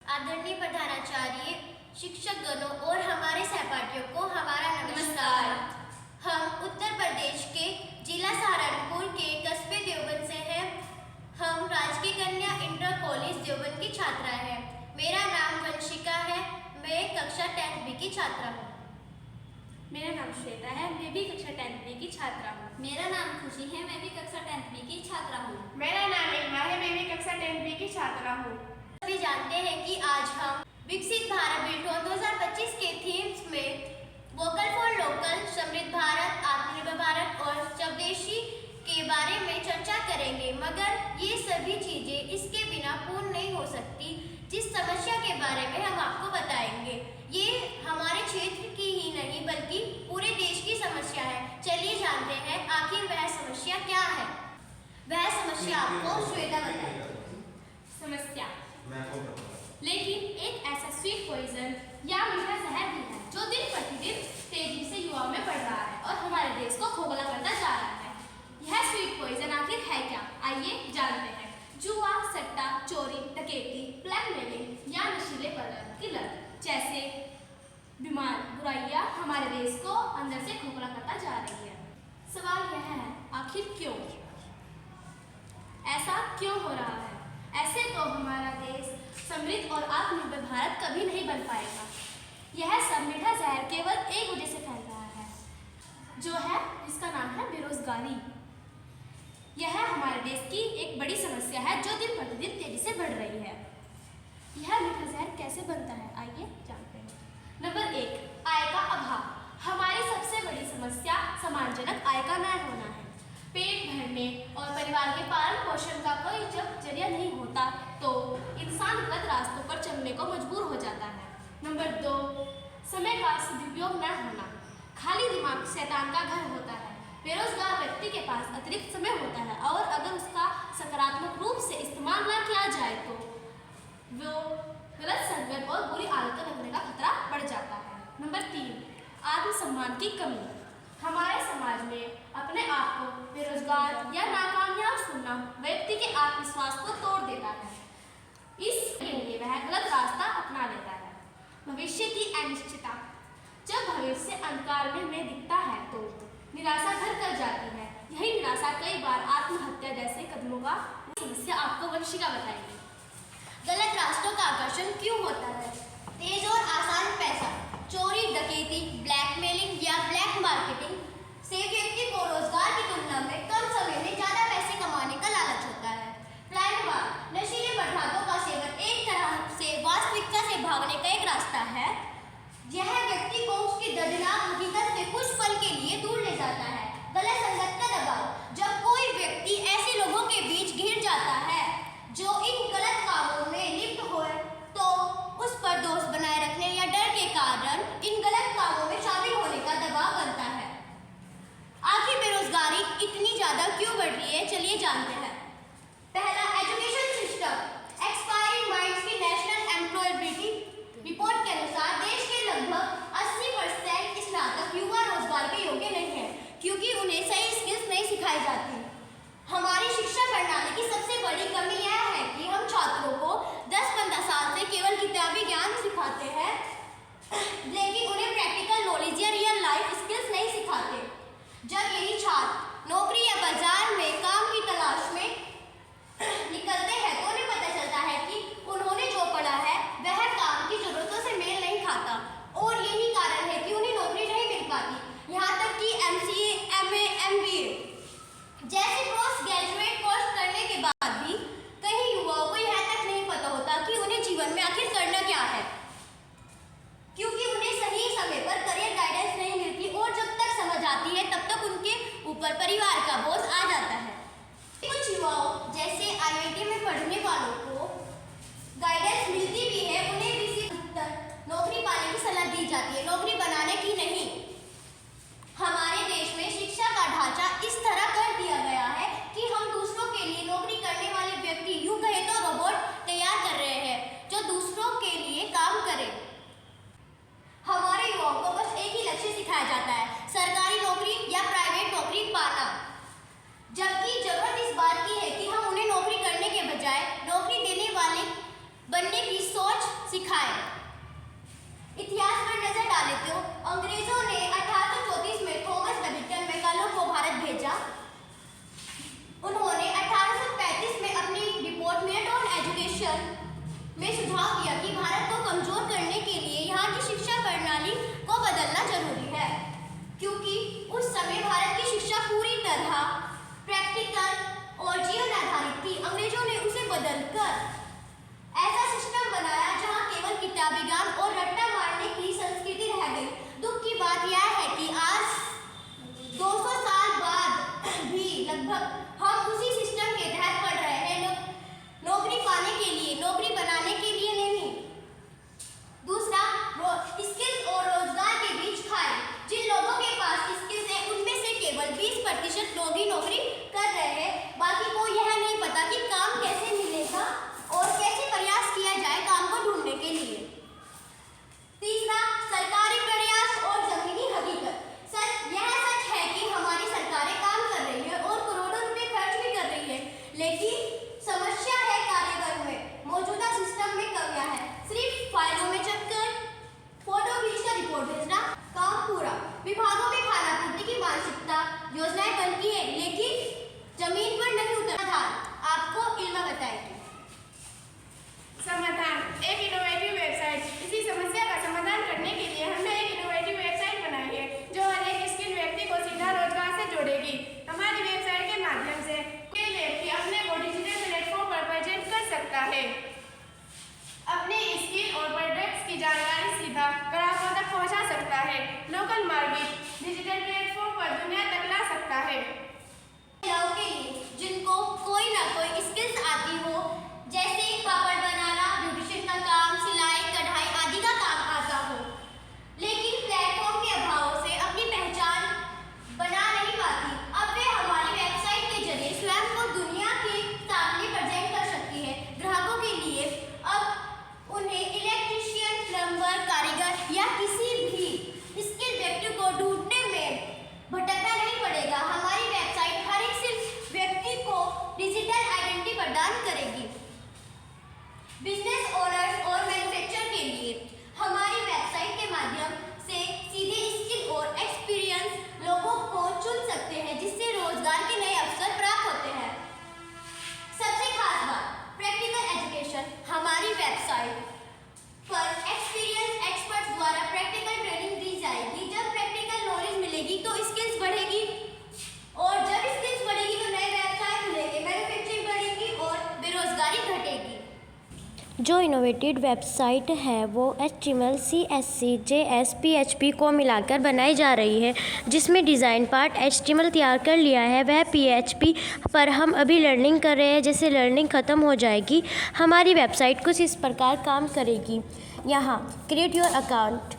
आदरणीय प्रधानाचार्य, शिक्षकगणों और हमारे सहपाठियों को हमारा नमस्कार। हम उत्तर प्रदेश के जिला सहारनपुर के कस्बे देवबंद से हैं। हम राजकीय कन्या इंटर कॉलेज देवबंद की छात्रा हैं। मेरा नाम वंशिका है। मैं कक्षा 10th B की छात्रा हूँ। मेरा नाम श्वेता है। मैं भी कक्षा 10th B की छात्रा हूँ। मेरा नाम खुशी है। मैं भी कक्षा 10th B की छात्रा हूँ। मेरा नाम इल्मा है। मैं भी कक्षा 10th B की छात्रा हूँ। सभी जानते हैं कि आज हम विकसित भारत बिल्डकॉन 2025 के थीम्स में वोकल फॉर लोकल, समृद्ध भारत, आत्मनिर्भर भारत और स्वदेशी के बारे में चर्चा करेंगे। मगर ये सभी चीजें इसके बिना पूर्ण नहीं हो सकती। जिस समस्या के बारे में हम आपको बताएंगे, ये हमारे क्षेत्र की ही नहीं बल्कि पूरे देश की समस्या है। चलिए जानते हैं आखिर वह समस्या क्या है। वह समस्या आपको श्वेता बताएगी। समस्या लेकिन एक ऐसा स्वीट पॉइजन या मीठा जहर भी है जो दिन प्रतिदिन तेजी से युवाओं में बढ़ रहा है और हमारे देश को खोखला करता जा रहा है। यह स्वीट पॉइजन आखिर है क्या, आइए जानते हैं। जुआ, सट्टा, चोरी, डकैती, ब्लैकमेलिंग या नशीले पदार्थ की लत जैसे बुराइयां हमारे देश को अंदर से खोखला करता जा रही है। सवाल यह है, आखिर क्यों? ऐसा क्यों हो रहा है? ऐसे तो हमारा देश समृद्ध और आत्मनिर्भर भारत कभी नहीं बन पाएगा। यह सब मीठा जहर केवल एक वजह से फैल रहा है, जो है जिसका नाम है बेरोजगारी। यह हमारे देश की एक बड़ी समस्या है जो दिन प्रतिदिन तेजी से बढ़ रही है। यह मीठा जहर कैसे बनता है, आइए जानते हैं। नंबर 1, आय का अभाव। हमारी सबसे बड़ी समस्या सम्मानजनक आय का न होना है। पेट भरने और परिवार के पालन पोषण का कोई जब जरिया नहीं होता तो इंसान गलत रास्तों पर चलने को मजबूर हो जाता है। नंबर 2, समय का सदुपयोग न होना। खाली दिमाग शैतान का घर होता है। बेरोजगार व्यक्ति के पास अतिरिक्त समय होता है और अगर उसका सकारात्मक रूप से इस्तेमाल न किया जाए तो वो गलत संगत और बुरी आदतें लगने का खतरा बढ़ जाता है। नंबर 3, आत्मसम्मान की कमी। हमारे समाज में अपने आप को बेरोजगार या नाकामयाब सुनना व्यक्ति के आत्मविश्वास को तोड़ देता है। इसके लिए वह गलत रास्ता अपना लेता है। भविष्य की अनिश्चितता। जब भविष्य अंधकार में दिखता है तो निराशा घर कर जाती है। यही निराशा कई बार आत्महत्या जैसे कदमों का समस्या आपको वंशिका बताएगी। गलत रास्तों का आकर्षण क्यों होता है? तेज और आसान पैसा, चोरी, डकैती, ब्लैकमेलिंग या ब्लैक मार्केटिंग से व्यक्ति को रोजगार की तुलना में कम समय में ज्यादा पैसे कमाने का लालच होता है। प्लान, नशीले पदार्थों का सेवन एक तरह से वास्तविकता से भागने का एक रास्ता है। यह व्यक्ति को उसकी दर्दनाक हकीकत से कुछ पल के लिए दूर ले जाता है। गलत संगत का दबाव। जब कोई व्यक्ति ऐसे लोगों के बीच घिर जाता है जो इन गलत कामों में लिप्त हो तो उस पर दोष बनाए रखने या डर के कारण इन गलत कामों में शामिल होने का दबाव बनता है। आखिर बेरोजगारी इतनी ज्यादा क्यों बढ़ रही है, चलिए जानते हैं। पहला, एजुकेशन सिस्टम। एक्सपायरिंग माइंड्स की नेशनल एम्प्लॉयबिलिटी रिपोर्ट के अनुसार देश के लगभग 80% स्नातक युवा रोजगार के योग्य नहीं है क्योंकि उन्हें सही स्किल्स नहीं सिखाई जाती। हमारी शिक्षा प्रणाली की सबसे बड़ी कमी यह है कि हम छात्रों को 10-15 साल से केवल किताबी ज्ञान सिखाते हैं लेकिन उन्हें प्रैक्टिकल नॉलेज या रियल लाइफ स्किल्स नहीं सिखाते। जब यही छात्र नौकरी या बाजार में काम की तलाश में निकलते हैं तो उन्हें पता चलता है कि उन्होंने जो पढ़ा है वह काम की जरूरतों से मेल नहीं खाता और यही कारण है कि उन्हें नौकरी नहीं मिल पाती। यहाँ तक कि MCA, MA, MBA जैसे पोस्ट ग्रेजुएट कोर्स करने के बाद भी कई युवाओं को यह तक नहीं पता होता कि उन्हें जीवन में आखिर करना क्या है, क्योंकि उन्हें सही समय पर करियर गाइडेंस नहीं मिलती और जब तक समझ आती है तब तक उनके ऊपर परिवार का बोझ आ जाता है। कुछ युवाओं जैसे IIT में पढ़ने वालों को गाइडेंस मिलती भी है, उन्हें भी सिर्फ नौकरी पाने की सलाह दी जाती है, नौकरी बनाने की नहीं। हमारे देश में शिक्षा का ढांचा इस तरह कर दिया गया है कि हम दूसरों के लिए नौकरी करने वाले व्यक्ति, यूं कहे तो रोबोट तैयार कर रहे हैं जो दूसरों के लिए काम करे। हमारे युवाओं को बस एक ही लक्ष्य सिखाया जाता है, सरकारी नौकरी या प्राइवेट नौकरी पाना, जबकि जरूरत इस बात की है कि हम उन्हें नौकरी करने के बजाय नौकरी देने वाले बनने की सोच क्योंकि उस समय भारत की शिक्षा पूरी तरह प्रैक्टिकल और जीवन आधारित थी। अंग्रेजों ने उसे बदलकर ऐसा सिस्टम बनाया जहां केवल किताबी ज्ञान और रट्टा मारने की संस्कृति रह गई। दुख की बात यह है कि आज 200 साल बाद भी लगभग हम उसी सिस्टम के तहत पढ़ रहे हैं, नौकरी पाने के लिए, नौकरी बनाने के लिए नहीं। दूसरा, स्किल्स और रोजगार के बीच खाई। जिन लोगों के पास स्किल्स है उनमें से केवल 20% लोग ही नौकरी कर रहे हैं, बाकी को यह नहीं पता कि काम कैसे मिलेगा और कैसे प्रयास किया जाए काम को ढूंढने के लिए। तीसरा, सरकारी प्रयास और जमीनी हकीकत। यह सच है कि हमारी सरकारें काम कर रही है और करोड़ों रुपए खर्च भी कर रही है, लेकिन समस्या है कार्यबल में। मौजूदा सिस्टम में कमियां हैं। सिर्फ फाइलों में चक्कर, फोटो खींचकर रिपोर्ट भेजना, काम पूरा। विभागों में खानापूर्ति की मानसिकता, योजनाएं बनती है लेकिन जमीन पर नहीं उतरता। आपको इल्मा बताएगी। समाधान, एक इनोवेटिव वेबसाइट। इसी समस्या का समाधान करने के लिए हमने एक इनोवेटिव वेबसाइट बनाई है जो हर एक स्किल व्यक्ति को सीधा रोजगार से जोड़ेगी। हमारी वेबसाइट के माध्यम से कोई व्यक्ति अपने को डिजिटल प्लेटफॉर्म पर प्रेजेंट कर सकता है, अपने स्किल और प्रोडक्ट्स की जानकारी सीधा ग्राहकों तक पहुंचा सकता है, लोकल मार्केट डिजिटल प्लेटफॉर्म पर दुनिया तक ला सकता है। महिलाओं के लिए जिनको कोई ना कोई स्किल्स आती हो, जैसे पापड़ बनाना, ब्यूटिशियन का काम, सिलाई, कढ़ाई आदि का काम आता हो, लेकिन प्लेटफॉर्म के अभाव से अपनी पहचान बना नहीं पाती, अब वे हमारी वेबसाइट के जरिए स्वयं को दुनिया के सामने प्रेजेंट कर सकती है। ग्राहकों के लिए अब उन्हें इलेक्ट्रीशियन, प्लम्बर, कारीगर या किसी भी स्किल व्यक्ति को ढूंढने में भटकना नहीं पड़ेगा। हमारी वेबसाइट हर एक सिर्फ व्यक्ति को डिजिटल आइडेंटिटी प्रदान करेगी। बिजनेस ओनर्स और मैन्युफैक्चरर के लिए हमारी वेबसाइट के माध्यम से सीधे स्किल और एक्सपीरियंस लोगों को चुन सकते हैं, जिससे रोजगार के नए अवसर प्राप्त होते हैं। सबसे खास बात, प्रैक्टिकल एजुकेशन। हमारी वेबसाइट पर एक्सपीरियंस एक्सपर्ट्स द्वारा प्रैक्टिकल ट्रेनिंग दी जाएगी। जब प्रैक्टिकल नॉलेज मिलेगी तो स्किल्स बढ़ेगी, और जब स्किल्स बढ़ेगी तो नए व्यवसाय खुलेंगे, मैन्युफैक्चरिंग बढ़ेगी और बेरोजगारी घटेगी। जो इनोवेटिव वेबसाइट है वो HTML, CSS, JS, PHP को मिलाकर बनाई जा रही है, जिसमें डिज़ाइन पार्ट HTML तैयार कर लिया है, वह PHP पर हम अभी लर्निंग कर रहे हैं। जैसे लर्निंग ख़त्म हो जाएगी हमारी वेबसाइट कुछ इस प्रकार काम करेगी। यहाँ क्रिएट योर अकाउंट,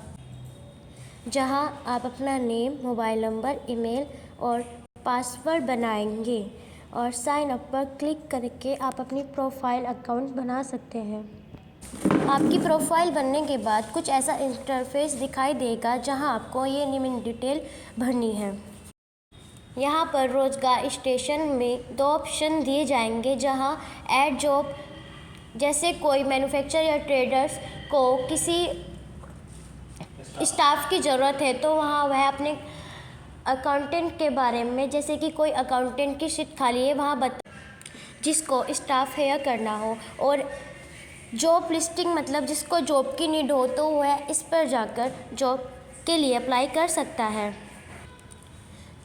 जहाँ आप अपना नेम, मोबाइल नंबर, ईमेल और पासवर्ड बनाएंगे, और साइन अप पर क्लिक करके आप अपनी प्रोफाइल अकाउंट बना सकते हैं। आपकी प्रोफाइल बनने के बाद कुछ ऐसा इंटरफेस दिखाई देगा जहां आपको ये निम्न डिटेल भरनी है। यहां पर रोजगार स्टेशन में 2 ऑप्शन दिए जाएंगे, जहां ऐड जॉब, जैसे कोई मैन्युफैक्चरर या ट्रेडर्स को किसी स्टाफ की ज़रूरत है तो वहाँ वह अपने अकाउंटेंट के बारे में, जैसे कि कोई अकाउंटेंट की सीट खाली है वहाँ जिसको स्टाफ हायर करना हो, और जॉब लिस्टिंग मतलब जिसको जॉब की नीड हो तो वह इस पर जाकर जॉब के लिए अप्लाई कर सकता है।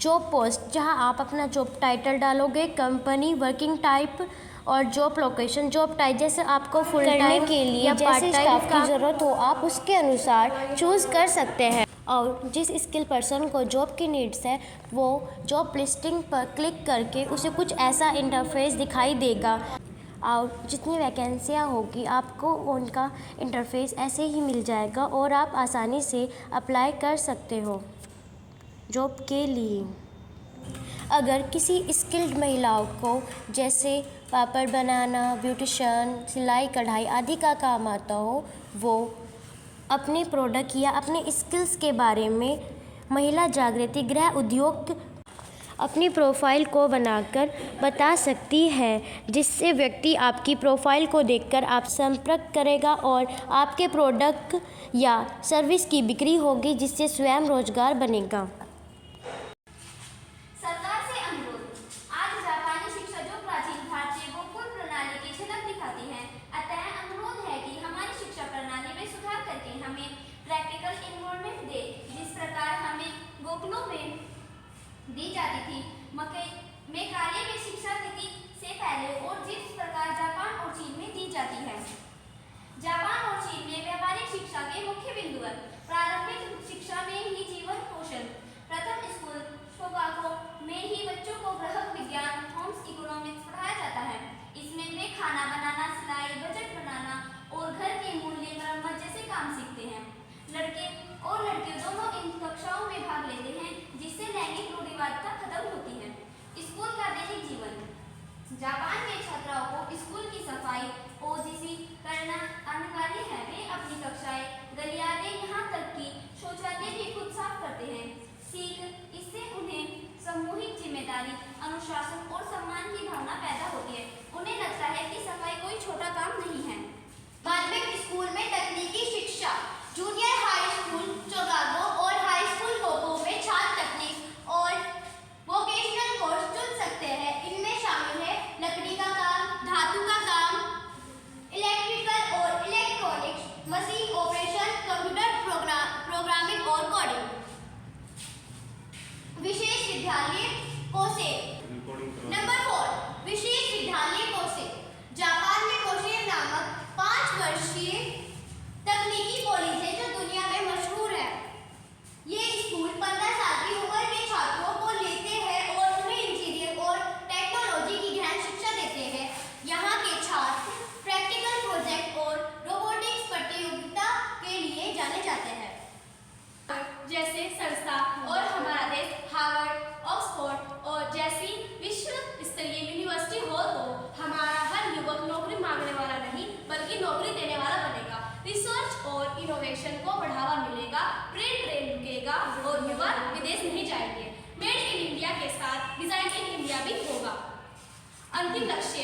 जॉब पोस्ट, जहां आप अपना जॉब टाइटल डालोगे, कंपनी, वर्किंग टाइप और जॉब लोकेशन। जॉब टाइप जैसे आपको फुल टाइम के लिए या पार्ट टाइम की ज़रूरत हो आप उसके अनुसार चूज़ कर सकते हैं, और जिस स्किल पर्सन को जॉब की नीड्स है वो जॉब लिस्टिंग पर क्लिक करके उसे कुछ ऐसा इंटरफेस दिखाई देगा, और जितनी वैकेंसियाँ होगी आपको उनका इंटरफेस ऐसे ही मिल जाएगा और आप आसानी से अप्लाई कर सकते हो जॉब के लिए। अगर किसी स्किल्ड महिलाओं को जैसे पापड़ बनाना, ब्यूटिशियन, सिलाई, कढ़ाई आदि का काम आता हो, वो अपने प्रोडक्ट या अपने स्किल्स के बारे में महिला जागृति गृह उद्योग अपनी प्रोफाइल को बनाकर बता सकती है, जिससे व्यक्ति आपकी प्रोफाइल को देखकर आप संपर्क करेगा और आपके प्रोडक्ट या सर्विस की बिक्री होगी, जिससे स्वयं रोजगार बनेगा। सरकार से अनुरोध। आज जापानी शिक्षा जो प्राचीन भारतीय गुरुकुल प्रणाली की झलक दिखाती है, अतः अनुरोध है कि हमारी शिक्षा प्रणाली में सुधार करके हमें प्रैक्टिकल इन्वॉल्वमेंट दे, जिस प्रकार हमें गुरुकुलों में के मुख्य बिंदु हैं। प्रारंभिक शिक्षा में ही जीवन कौशल। प्रथम स्कूल शिकागो में ही बच्चों को गृह विज्ञान होम्स इकोनॉमिक्स पढ़ाया जाता है। इसमें वे खाना बनाना, सिलाई, बजट बनाना और घर के मूल्य मरम्मत जैसे काम सीखते हैं। लड़के और लड़कियों दोनों इन कक्षाओं में भाग लेते हैं, जिससे लैंगिक रूढ़िवादिता खत्म होती है। स्कूल का दैनिक जीवन। जापान के छात्राओं को स्कूल की सफाई ओजीसी करना अनिवार्य है। वे अपनी कक्षाएं, गलियारे, यहाँ तक कि शौचालय भी खुद साफ करते हैं। सीख इससे उन्हें सामूहिक जिम्मेदारी, अनुशासन और सम्मान की भावना पैदा होती है। उन्हें लगता है कि सफाई कोई छोटा काम नहीं है। माध्यमिक स्कूल में तकनीकी शिक्षा। जूनियर हाई स्कूल शिकागो और हाई स्कूल कोको में छात्र तकनीक और वोकेशनल कोर्स चुन सकते हैं। इनमें शामिल है लकड़ी का काम, धातु का काम, इलेक्ट्रिकल और electronics, machine operation, computer programming और कोडिंग। विशेष विद्यालय कोसे। नंबर 4, विशेष विद्यालय कोसे। जापान में कोसे नामक 5 वर्षीय तकनीकी कॉलेज है जो दुनिया में मशहूर है। ये स्कूल 15 साल की उम्र के छात्रों को लेते हैं और उन्हें इंजीनियरिंग और टेक्नोलॉजी की गहन शिक्षा देते हैं। यहाँ के छात्र प्रैक्टिकल प्रोजेक्ट और रोबोटिक्स प्रतियोगिता के लिए जाने जाते हैं। जैसे संस्था और हमारा देश हार्वर्ड, ऑक्सफोर्ड और जैसी विश्व स्तरीय यूनिवर्सिटी हो तो हमारा हर युवक नौकरी मांगने वाला नहीं बल्कि नौकरी देने वाला बनेगा। रिसर्च और इनोवेशन को बढ़ावा मिलेगा, ट्रेन रुकेगा और युवा विदेश नहीं जाएंगे। मेड इन इंडिया के साथ डिजाइन इन इंडिया भी होगा। अंतिम लक्ष्य